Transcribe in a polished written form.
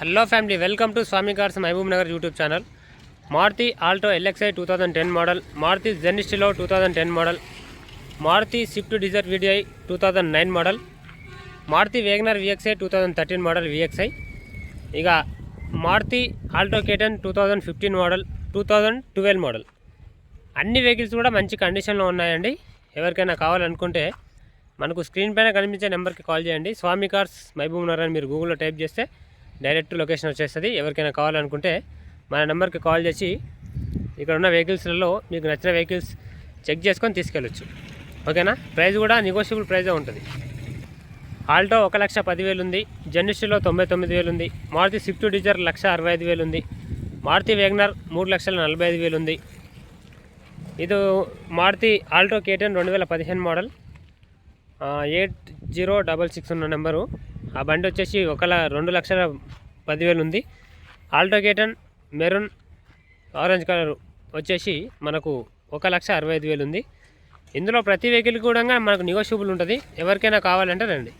Hello family, welcome to Swami cars Mahbubnagar YouTube channel. Maruti Alto LXI 2010 model, Maruti Zen Estilo 2010 model, Maruti Swift Dzire VDI 2009 model, Maruti WagonR VXI 2013 model VXI, ఇక Maruti Alto K ten 2015 model, 2012 model. అన్ని vehicles కూడా మంచి కండిషన్లో ఉన్నాయండి. ఎవరికైనా కావాలనుకుంటే మనకు స్క్రీన్ పైన కనిపించే నెంబర్కి కాల్ చేయండి. స్వామి కార్స్ మహబూబ్ నగర్ అని మీరు గూగుల్లో టైప్ చేస్తే డైరెక్ట్ లొకేషన్ వచ్చేస్తుంది. ఎవరికైనా కావాలనుకుంటే మన నెంబర్కి కాల్ చేసి ఇక్కడ ఉన్న వెహికల్స్లలో మీకు నచ్చిన వెహికల్స్ చెక్ చేసుకొని తీసుకెళ్ళచ్చు. ఓకేనా? ప్రైస్ కూడా నెగోషియబుల్ ప్రైజే ఉంటుంది. ఆల్టో 1,10,000 ఉంది, జెనిస్టిలో 99,000 ఉంది, మారుతి స్విఫ్ట్ డిజైర్ 1,65,000 ఉంది, మారుతి వేగనర్ 3,45,000 ఉంది. ఇది మారుతి ఆల్టో కేటన్ 2015 మోడల్, 8066 ఉన్న నెంబరు. ఆ బండి వచ్చేసి 2,10,000 ఉంది. ఆల్టో కేటన్ మెరూన్ ఆరెంజ్ కలర్ వచ్చేసి మనకు 1,65,000 ఉంది. ఇందులో ప్రతి వెహికల్ కూడా మనకు నెగోషియబుల్ ఉంటుంది. ఎవరికైనా కావాలంటే రండి.